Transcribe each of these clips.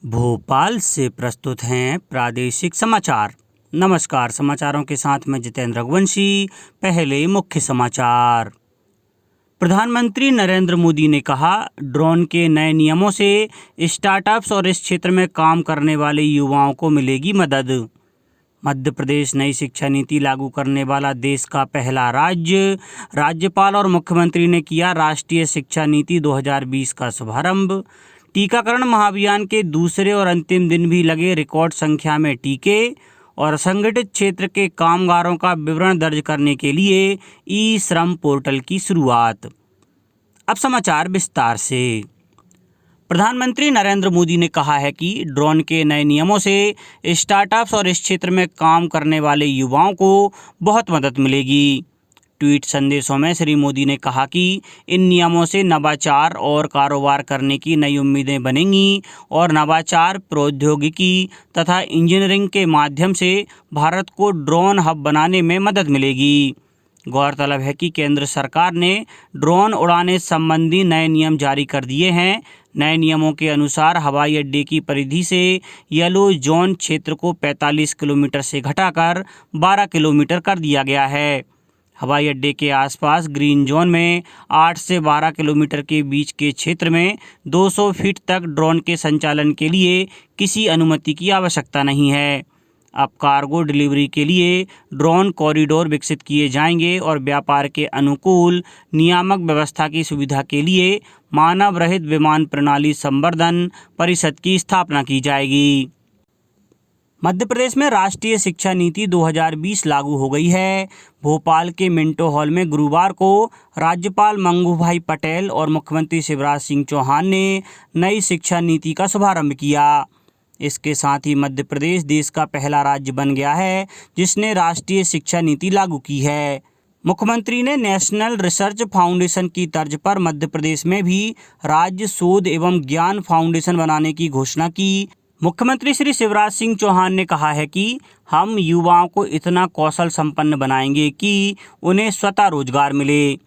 भोपाल से प्रस्तुत हैं प्रादेशिक समाचार। नमस्कार, समाचारों के साथ मैं जितेंद्र रघुवंशी। पहले मुख्य समाचार। प्रधानमंत्री नरेंद्र मोदी ने कहा, ड्रोन के नए नियमों से स्टार्टअप्स और इस क्षेत्र में काम करने वाले युवाओं को मिलेगी मदद। मध्य प्रदेश नई शिक्षा नीति लागू करने वाला देश का पहला राज्य। राज्यपाल और मुख्यमंत्री ने किया राष्ट्रीय शिक्षा नीति 2020 का शुभारंभ। टीकाकरण महाअभियान के दूसरे और अंतिम दिन भी लगे रिकॉर्ड संख्या में टीके। और असंगठित क्षेत्र के कामगारों का विवरण दर्ज करने के लिए ई श्रम पोर्टल की शुरुआत। अब समाचार विस्तार से। प्रधानमंत्री नरेंद्र मोदी ने कहा है कि ड्रोन के नए नियमों से स्टार्टअप्स और इस क्षेत्र में काम करने वाले युवाओं को बहुत मदद मिलेगी। ट्वीट संदेशों में श्री मोदी ने कहा कि इन नियमों से नवाचार और कारोबार करने की नई उम्मीदें बनेंगी और नवाचार, प्रौद्योगिकी तथा इंजीनियरिंग के माध्यम से भारत को ड्रोन हब बनाने में मदद मिलेगी। गौरतलब है कि केंद्र सरकार ने ड्रोन उड़ाने संबंधी नए नियम जारी कर दिए हैं। नए नियमों के अनुसार हवाई अड्डे की परिधि से येलो जोन क्षेत्र को 45 किलोमीटर से घटाकर 12 किलोमीटर कर दिया गया है। हवाई अड्डे के आसपास ग्रीन जोन में 8 से 12 किलोमीटर के बीच के क्षेत्र में 200 फीट तक ड्रोन के संचालन के लिए किसी अनुमति की आवश्यकता नहीं है। अब कार्गो डिलीवरी के लिए ड्रोन कॉरिडोर विकसित किए जाएंगे और व्यापार के अनुकूल नियामक व्यवस्था की सुविधा के लिए मानव रहित विमान प्रणाली संवर्धन परिषद की स्थापना की जाएगी। मध्य प्रदेश में राष्ट्रीय शिक्षा नीति 2020 लागू हो गई है। भोपाल के मिंटो हॉल में गुरुवार को राज्यपाल मंगूभाई पटेल और मुख्यमंत्री शिवराज सिंह चौहान ने नई शिक्षा नीति का शुभारंभ किया। इसके साथ ही मध्य प्रदेश देश का पहला राज्य बन गया है जिसने राष्ट्रीय शिक्षा नीति लागू की है। मुख्यमंत्री ने नेशनल रिसर्च फाउंडेशन की तर्ज पर मध्य प्रदेश में भी राज्य शोध एवं ज्ञान फाउंडेशन बनाने की घोषणा की। मुख्यमंत्री श्री शिवराज सिंह चौहान ने कहा है कि हम युवाओं को इतना कौशल संपन्न बनाएंगे कि उन्हें स्वतः रोजगार मिले।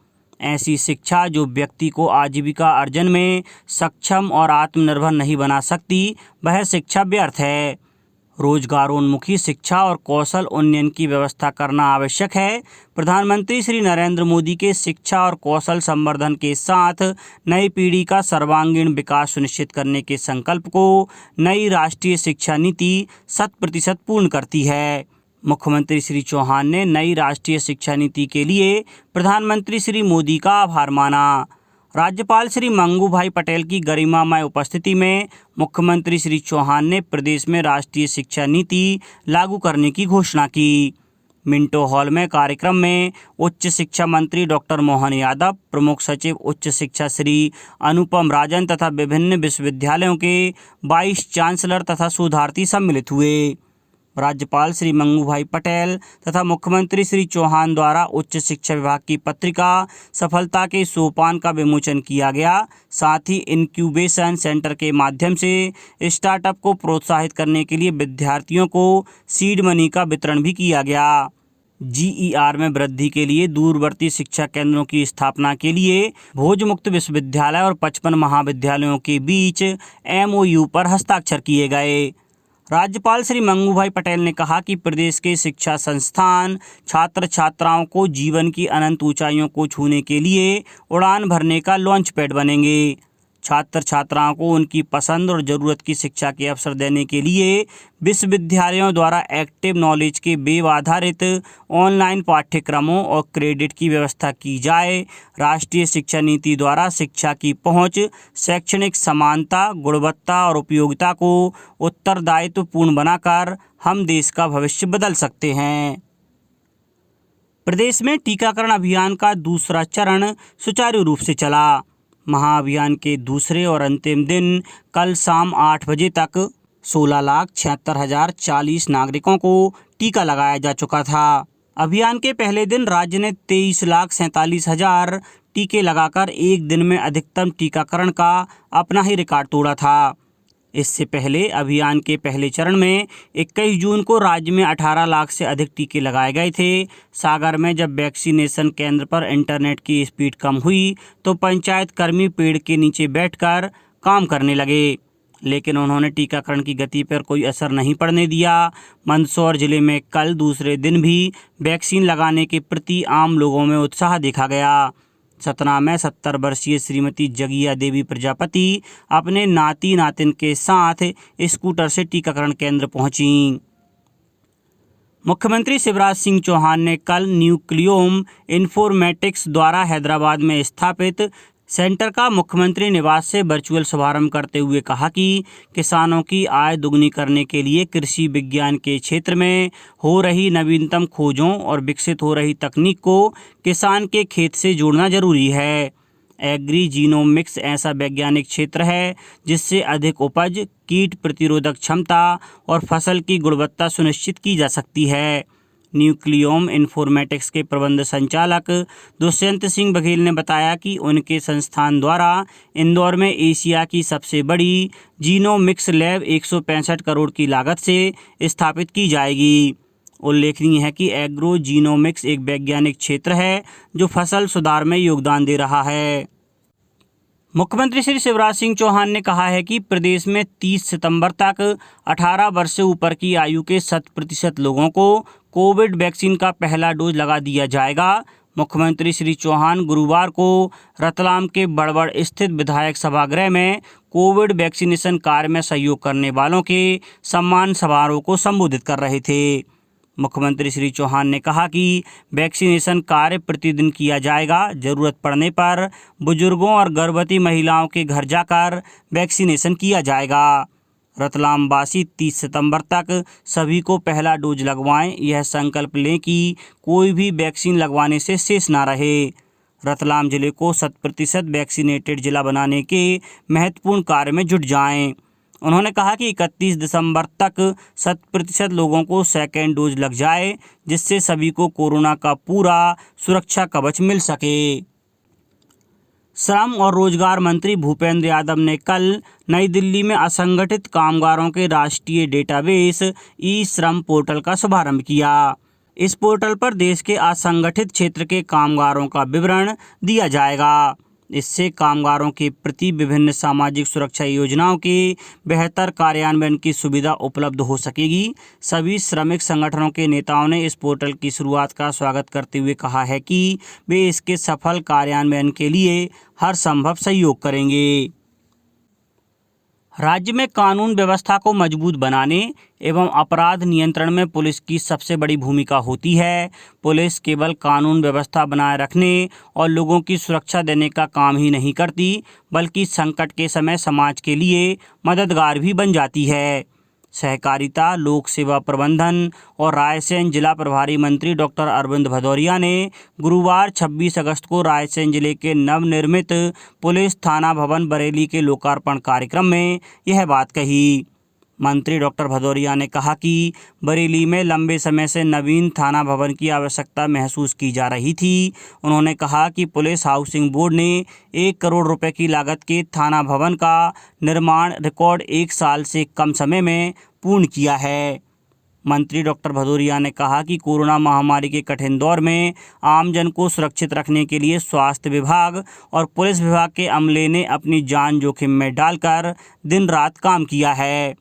ऐसी शिक्षा जो व्यक्ति को आजीविका अर्जन में सक्षम और आत्मनिर्भर नहीं बना सकती, वह शिक्षा व्यर्थ है। रोजगारोन्मुखी शिक्षा और कौशल उन्नयन की व्यवस्था करना आवश्यक है। प्रधानमंत्री श्री नरेंद्र मोदी के शिक्षा और कौशल संवर्धन के साथ नई पीढ़ी का सर्वांगीण विकास सुनिश्चित करने के संकल्प को नई राष्ट्रीय शिक्षा नीति 100% पूर्ण करती है। मुख्यमंत्री श्री चौहान ने नई राष्ट्रीय शिक्षा नीति के लिए प्रधानमंत्री श्री मोदी का आभार माना। राज्यपाल श्री मंगूभाई पटेल की गरिमामय उपस्थिति में मुख्यमंत्री श्री चौहान ने प्रदेश में राष्ट्रीय शिक्षा नीति लागू करने की घोषणा की। मिंटो हॉल में कार्यक्रम में उच्च शिक्षा मंत्री डॉक्टर मोहन यादव, प्रमुख सचिव उच्च शिक्षा श्री अनुपम राजन तथा विभिन्न विश्वविद्यालयों के वाइस चांसलर तथा शोधार्थी सम्मिलित हुए। राज्यपाल श्री मंगूभाई पटेल तथा मुख्यमंत्री श्री चौहान द्वारा उच्च शिक्षा विभाग की पत्रिका सफलता के सोपान का विमोचन किया गया। साथ ही इनक्यूबेशन सेंटर के माध्यम से स्टार्टअप को प्रोत्साहित करने के लिए विद्यार्थियों को सीड मनी का वितरण भी किया गया। GER में वृद्धि के लिए दूरवर्ती शिक्षा केंद्रों की स्थापना के लिए भोज मुक्त विश्वविद्यालय और 55 महाविद्यालयों के बीच MOU पर हस्ताक्षर किए गए। राज्यपाल श्री मंगूभाई पटेल ने कहा कि प्रदेश के शिक्षा संस्थान छात्र छात्राओं को जीवन की अनंत ऊंचाइयों को छूने के लिए उड़ान भरने का लॉन्च पैड बनेंगे। छात्र छात्राओं को उनकी पसंद और ज़रूरत की शिक्षा के अवसर देने के लिए विश्वविद्यालयों द्वारा एक्टिव नॉलेज के वेब आधारित ऑनलाइन पाठ्यक्रमों और क्रेडिट की व्यवस्था की जाए। राष्ट्रीय शिक्षा नीति द्वारा शिक्षा की पहुंच, शैक्षणिक समानता, गुणवत्ता और उपयोगिता को उत्तरदायित्वपूर्ण बनाकर हम देश का भविष्य बदल सकते हैं। प्रदेश में टीकाकरण अभियान का दूसरा चरण सुचारू रूप से चला। महाअभियान के दूसरे और अंतिम दिन कल शाम 8 बजे तक 16,76,040 नागरिकों को टीका लगाया जा चुका था। अभियान के पहले दिन राज्य ने 23,47,000 टीके लगाकर एक दिन में अधिकतम टीकाकरण का अपना ही रिकॉर्ड तोड़ा था। इससे पहले अभियान के पहले चरण में 21 जून को राज्य में 18 लाख से अधिक टीके लगाए गए थे। सागर में जब वैक्सीनेशन केंद्र पर इंटरनेट की स्पीड कम हुई तो पंचायत कर्मी पेड़ के नीचे बैठकर काम करने लगे। लेकिन उन्होंने टीकाकरण की गति पर कोई असर नहीं पड़ने दिया। मंदसौर जिले में कल दूसरे दिन भी वैक्सीन लगाने के प्रति आम लोगों में उत्साह देखा गया। सतना में 70 वर्षीय श्रीमती जगिया देवी प्रजापति अपने नाती नातिन के साथ स्कूटर से टीकाकरण केंद्र पहुंची। मुख्यमंत्री शिवराज सिंह चौहान ने कल न्यूक्लियोम इन्फॉर्मेटिक्स द्वारा हैदराबाद में स्थापित सेंटर का मुख्यमंत्री निवास से वर्चुअल शुभारंभ करते हुए कहा कि किसानों की आय दुगनी करने के लिए कृषि विज्ञान के क्षेत्र में हो रही नवीनतम खोजों और विकसित हो रही तकनीक को किसान के खेत से जोड़ना जरूरी है। एग्री जीनोमिक्स ऐसा वैज्ञानिक क्षेत्र है जिससे अधिक उपज, कीट प्रतिरोधक क्षमता और फसल की गुणवत्ता सुनिश्चित की जा सकती है। न्यूक्लियोम इन्फॉर्मेटिक्स के प्रबंध संचालक दुष्यंत सिंह बघेल ने बताया कि उनके संस्थान द्वारा इंदौर में एशिया की सबसे बड़ी जीनोमिक्स लैब 165 करोड़ की लागत से स्थापित की जाएगी। उल्लेखनीय है कि एग्रो जीनोमिक्स एक वैज्ञानिक क्षेत्र है जो फसल सुधार में योगदान दे रहा है। मुख्यमंत्री श्री शिवराज सिंह चौहान ने कहा है कि प्रदेश में 30 सितंबर तक 18 वर्ष से ऊपर की आयु के 100% लोगों को कोविड वैक्सीन का पहला डोज लगा दिया जाएगा। मुख्यमंत्री श्री चौहान गुरुवार को रतलाम के बड़बड़ स्थित विधायक सभागृह में कोविड वैक्सीनेशन कार्य में सहयोग करने वालों के सम्मान समारोह को संबोधित कर रहे थे। मुख्यमंत्री श्री चौहान ने कहा कि वैक्सीनेशन कार्य प्रतिदिन किया जाएगा। जरूरत पड़ने पर बुजुर्गों और गर्भवती महिलाओं के घर जाकर वैक्सीनेशन किया जाएगा। रतलाम वासी 30 सितंबर तक सभी को पहला डोज लगवाएं। यह संकल्प लें कि कोई भी वैक्सीन लगवाने से शेष ना रहे। रतलाम जिले को 100% वैक्सीनेटेड जिला बनाने के महत्वपूर्ण कार्य में जुट जाएं। उन्होंने कहा कि 31 दिसंबर तक 100% लोगों को सेकेंड डोज लग जाए, जिससे सभी को कोरोना का पूरा सुरक्षा कवच मिल सके। श्रम और रोजगार मंत्री भूपेंद्र यादव ने कल नई दिल्ली में असंगठित कामगारों के राष्ट्रीय डेटाबेस ई श्रम पोर्टल का शुभारंभ किया। इस पोर्टल पर देश के असंगठित क्षेत्र के कामगारों का विवरण दिया जाएगा। इससे कामगारों के प्रति विभिन्न सामाजिक सुरक्षा योजनाओं के बेहतर कार्यान्वयन की सुविधा उपलब्ध हो सकेगी। सभी श्रमिक संगठनों के नेताओं ने इस पोर्टल की शुरुआत का स्वागत करते हुए कहा है कि वे इसके सफल कार्यान्वयन के लिए हर संभव सहयोग करेंगे। राज्य में कानून व्यवस्था को मजबूत बनाने एवं अपराध नियंत्रण में पुलिस की सबसे बड़ी भूमिका होती है। पुलिस केवल कानून व्यवस्था बनाए रखने और लोगों की सुरक्षा देने का काम ही नहीं करती, बल्कि संकट के समय समाज के लिए मददगार भी बन जाती है। सहकारिता, लोक सेवा प्रबंधन और रायसेन जिला प्रभारी मंत्री डॉक्टर अरविंद भदौरिया ने गुरुवार 26 अगस्त को रायसेन जिले के नवनिर्मित पुलिस थाना भवन बरेली के लोकार्पण कार्यक्रम में यह बात कही। मंत्री डॉक्टर भदौरिया ने कहा कि बरेली में लंबे समय से नवीन थाना भवन की आवश्यकता महसूस की जा रही थी। उन्होंने कहा कि पुलिस हाउसिंग बोर्ड ने 1 करोड़ रुपए की लागत के थाना भवन का निर्माण रिकॉर्ड 1 साल से कम समय में पूर्ण किया है। मंत्री डॉक्टर भदौरिया ने कहा कि कोरोना महामारी के कठिन दौर में आमजन को सुरक्षित रखने के लिए स्वास्थ्य विभाग और पुलिस विभाग के अमले ने अपनी जान जोखिम में डालकर दिन रात काम किया है।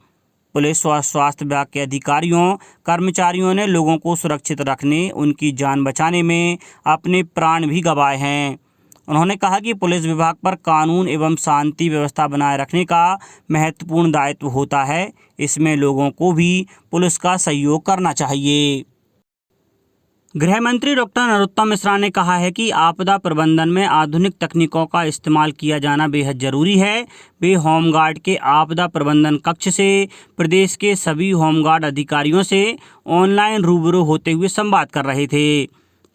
पुलिस और स्वास्थ्य विभाग के अधिकारियों कर्मचारियों ने लोगों को सुरक्षित रखने, उनकी जान बचाने में अपने प्राण भी गंवाए हैं। उन्होंने कहा कि पुलिस विभाग पर कानून एवं शांति व्यवस्था बनाए रखने का महत्वपूर्ण दायित्व होता है। इसमें लोगों को भी पुलिस का सहयोग करना चाहिए। गृह मंत्री डॉक्टर नरोत्तम मिश्रा ने कहा है कि आपदा प्रबंधन में आधुनिक तकनीकों का इस्तेमाल किया जाना बेहद जरूरी है। वे होमगार्ड के आपदा प्रबंधन कक्ष से प्रदेश के सभी होमगार्ड अधिकारियों से ऑनलाइन रूबरू होते हुए संवाद कर रहे थे।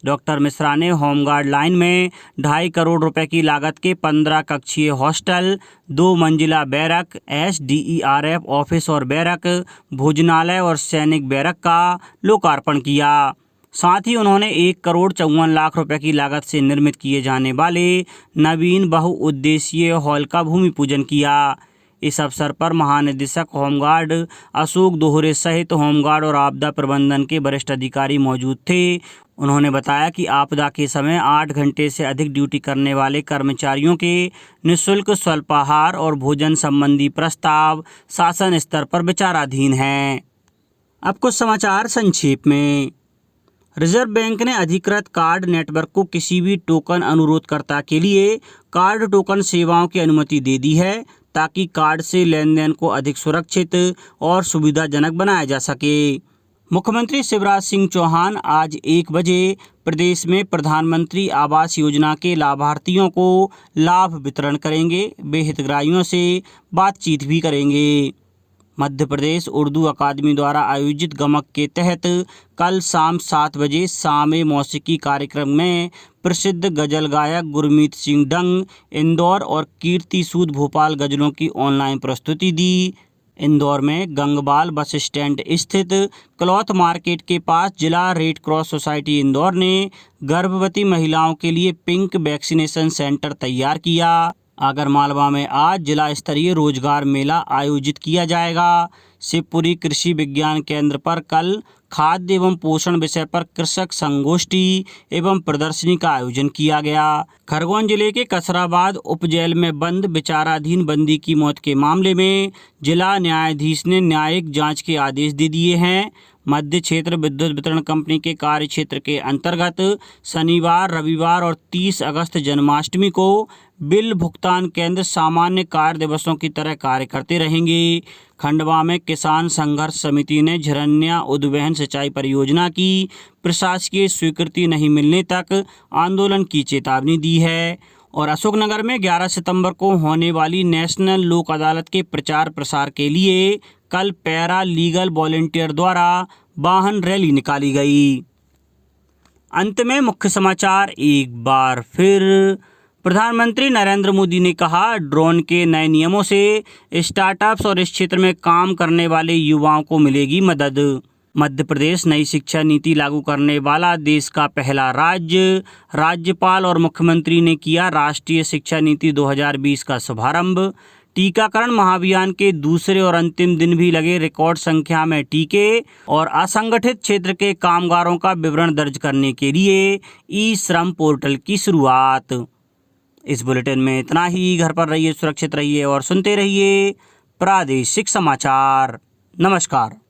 डॉक्टर मिश्रा ने होमगार्ड लाइन में 2.5 करोड़ रुपए की लागत के 15 कक्षीय हॉस्टल, 2 मंजिला बैरक, SDERF ऑफिस और बैरक, भोजनालय और सैनिक बैरक का लोकार्पण किया। साथ ही उन्होंने 1 करोड़ 54 लाख रुपए की लागत से निर्मित किए जाने वाले नवीन बहुउद्देशीय हॉल का भूमि पूजन किया। इस अवसर पर महानिदेशक होमगार्ड अशोक दोहरे सहित होमगार्ड और आपदा प्रबंधन के वरिष्ठ अधिकारी मौजूद थे। उन्होंने बताया कि आपदा के समय 8 घंटे से अधिक ड्यूटी करने वाले कर्मचारियों के निःशुल्क स्वल्पाहार और भोजन संबंधी प्रस्ताव शासन स्तर पर विचाराधीन हैं। अब कुछ समाचार संक्षेप में। रिजर्व बैंक ने अधिकृत कार्ड नेटवर्क को किसी भी टोकन अनुरोधकर्ता के लिए कार्ड टोकन सेवाओं की अनुमति दे दी है, ताकि कार्ड से लेन देन को अधिक सुरक्षित और सुविधाजनक बनाया जा सके। मुख्यमंत्री शिवराज सिंह चौहान आज 1 बजे प्रदेश में प्रधानमंत्री आवास योजना के लाभार्थियों को लाभ वितरण करेंगे। वे हितग्राहियों से बातचीत भी करेंगे। मध्य प्रदेश उर्दू अकादमी द्वारा आयोजित गमक के तहत कल शाम 7 बजे शाम मौसीकी कार्यक्रम में प्रसिद्ध गजल गायक गुरमीत सिंह डंग इंदौर और कीर्ति सूद भोपाल गजलों की ऑनलाइन प्रस्तुति दी। इंदौर में गंगबाल बस स्टैंड स्थित क्लॉथ मार्केट के पास जिला रेड क्रॉस सोसाइटी इंदौर ने गर्भवती महिलाओं के लिए पिंक वैक्सीनेशन सेंटर तैयार किया। आगरमालवा में आज जिला स्तरीय रोजगार मेला आयोजित किया जाएगा। शिवपुरी कृषि विज्ञान केंद्र पर कल खाद्य एवं पोषण विषय पर कृषक संगोष्ठी एवं प्रदर्शनी का आयोजन किया गया। खरगोन जिले के कसराबाद उप जेल में बंद विचाराधीन बंदी की मौत के मामले में जिला न्यायाधीश ने न्यायिक जांच के आदेश दे दिए हैं। मध्य क्षेत्र विद्युत वितरण कंपनी के कार्य क्षेत्र के अंतर्गत शनिवार, रविवार और 30 अगस्त जन्माष्टमी को बिल भुगतान केंद्र सामान्य कार्य दिवसों की तरह कार्य करते रहेंगे। खंडवा में किसान संघर्ष समिति ने झरनिया उद्वहन सिंचाई परियोजना की प्रशासकीय स्वीकृति नहीं मिलने तक आंदोलन की चेतावनी दी है। और अशोकनगर में 11 सितंबर को होने वाली नेशनल लोक अदालत के प्रचार प्रसार के लिए कल पैरा लीगल वॉलंटियर द्वारा वाहन रैली निकाली गई। अंत में मुख्य समाचार एक बार फिर। प्रधानमंत्री नरेंद्र मोदी ने कहा, ड्रोन के नए नियमों से स्टार्टअप्स और इस क्षेत्र में काम करने वाले युवाओं को मिलेगी मदद। मध्य प्रदेश नई शिक्षा नीति लागू करने वाला देश का पहला राज्य। राज्यपाल और मुख्यमंत्री ने किया राष्ट्रीय शिक्षा नीति 2020 का शुभारंभ। टीकाकरण महाअभियान के दूसरे और अंतिम दिन भी लगे रिकॉर्ड संख्या में टीके। और असंगठित क्षेत्र के कामगारों का विवरण दर्ज करने के लिए ई श्रम पोर्टल की शुरुआत। इस बुलेटिन में इतना ही। घर पर रहिए, सुरक्षित रहिए और सुनते रहिए प्रादेशिक समाचार। नमस्कार।